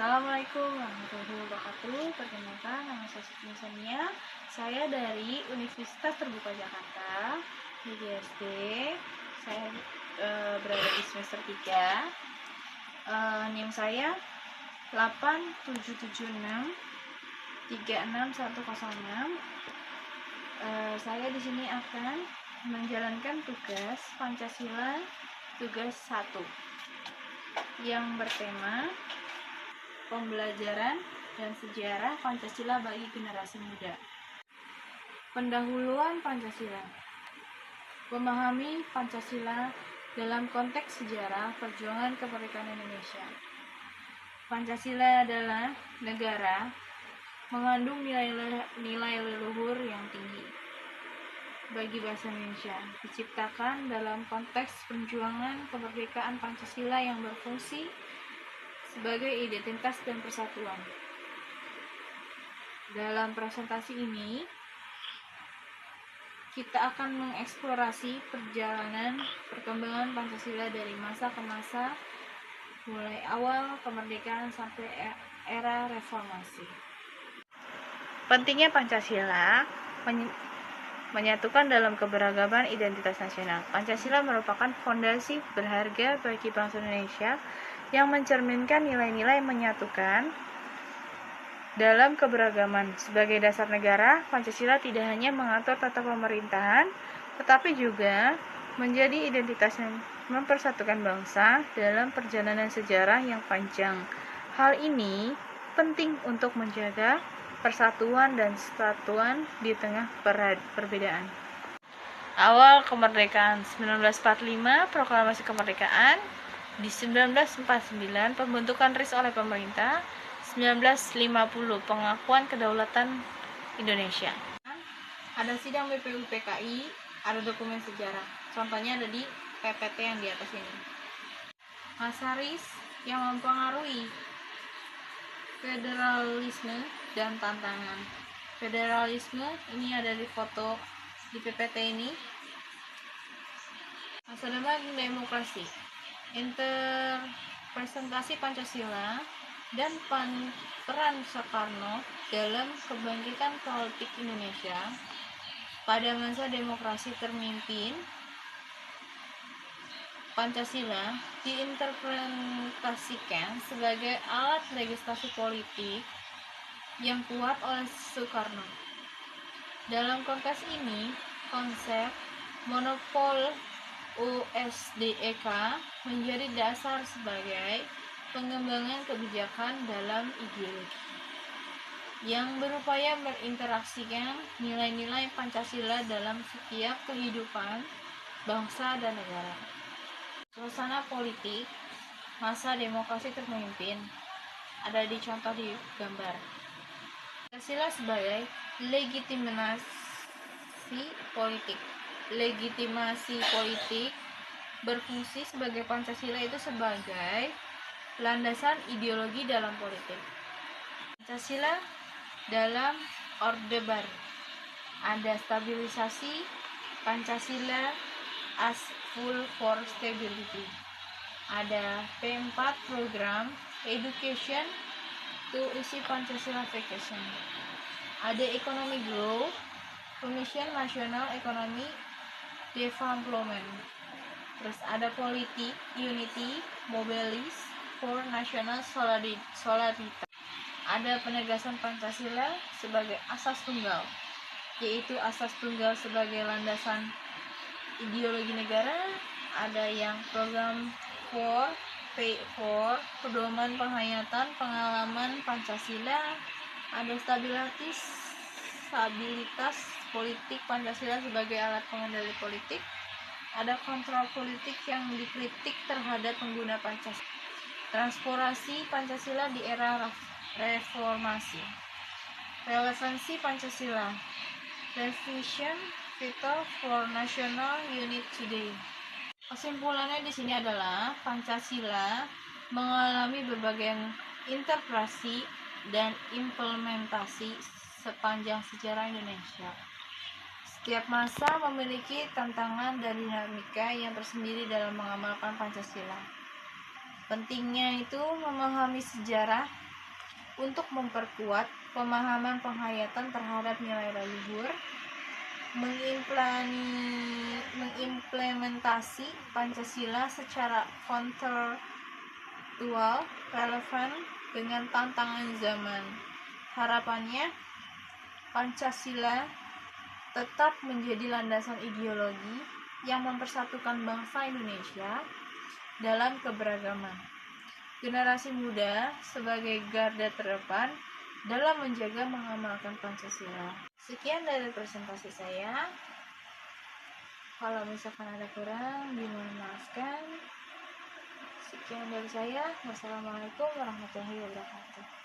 Assalamualaikum warahmatullahi wabarakatuh. Perkenalkan, nama saya Siti Insania. Saya dari Universitas Terbuka Jakarta, UGSD. Saya berada di semester 3. NIM saya 8776 36106. Saya di sini akan menjalankan tugas Pancasila tugas 1 yang bertema pembelajaran dan sejarah Pancasila bagi generasi muda. Pendahuluan Pancasila. Memahami Pancasila dalam konteks sejarah perjuangan kemerdekaan Indonesia. Pancasila adalah negara mengandung nilai leluhur yang tinggi bagi bahasa Indonesia, diciptakan dalam konteks perjuangan kemerdekaan Pancasila yang berfungsi sebagai identitas dan persatuan. Dalam presentasi ini, kita akan mengeksplorasi perjalanan perkembangan Pancasila dari masa ke masa, mulai awal kemerdekaan sampai era reformasi. Pentingnya Pancasila menyatukan dalam keberagaman identitas nasional. Pancasila merupakan fondasi berharga bagi bangsa Indonesia yang mencerminkan nilai-nilai menyatukan dalam keberagaman. Sebagai dasar negara, Pancasila tidak hanya mengatur tata pemerintahan, tetapi juga menjadi identitas yang mempersatukan bangsa dalam perjalanan sejarah yang panjang. Hal ini penting untuk menjaga persatuan dan kesatuan di tengah perbedaan. Awal kemerdekaan 1945, proklamasi kemerdekaan. Di 1949, pembentukan RIS oleh pemerintah. 1950, pengakuan kedaulatan Indonesia. Ada sidang BPUPKI, ada dokumen sejarah. Contohnya ada di PPT yang di atas ini. Masa RIS yang mempengaruhi federalisme dan tantangan. Federalisme ini ada di foto di PPT ini. Masa depan demokrasi. Interpresentasi Pancasila dan peran Soekarno dalam kebangkitan politik Indonesia pada masa demokrasi termimpin. Pancasila diinterpretasikan sebagai alat legislasi politik yang kuat oleh Soekarno. Dalam konteks ini, konsep monopol USDEK menjadi dasar sebagai pengembangan kebijakan dalam ideologi yang berupaya berinteraksikan nilai-nilai Pancasila dalam setiap kehidupan bangsa dan negara. Suasana politik masa demokrasi terpimpin ada dicontoh di gambar. Pancasila sebagai legitimasi politik. Legitimasi politik berfungsi sebagai Pancasila itu sebagai landasan ideologi dalam politik. Pancasila dalam Orde Baru. Ada stabilisasi Pancasila as full for stability. Ada P4 program education to isi Pancasila vacation. Ada economic growth, Commission National Economy Development. Terus ada politik unity, mobilis for national solidaritas. Ada penegasan Pancasila sebagai asas tunggal, yaitu asas tunggal sebagai landasan ideologi negara. Ada yang program 4 pedoman penghayatan pengalaman Pancasila. Ada stabilitas politik Pancasila sebagai alat pengendali politik. Ada kontrol politik yang dikritik terhadap pengguna Pancasila. Transformasi Pancasila di era reformasi. Relevansi Pancasila. Revision Vital for National Unity Today. Kesimpulannya di sini adalah Pancasila mengalami berbagai interpretasi dan implementasi sepanjang sejarah Indonesia. Setiap masa memiliki tantangan dan dinamika yang tersendiri dalam mengamalkan Pancasila. Pentingnya itu memahami sejarah untuk memperkuat pemahaman penghayatan terhadap nilai leluhur, mengimplementasi Pancasila secara kontekstual relevan dengan tantangan zaman. Harapannya, Pancasila tetap menjadi landasan ideologi yang mempersatukan bangsa Indonesia dalam keberagaman. Generasi muda sebagai garda terdepan dalam menjaga mengamalkan Pancasila. Sekian dari presentasi saya. Kalau misalkan ada kurang, dimohon maafkan. Sekian dari saya. Wassalamualaikum warahmatullahi wabarakatuh.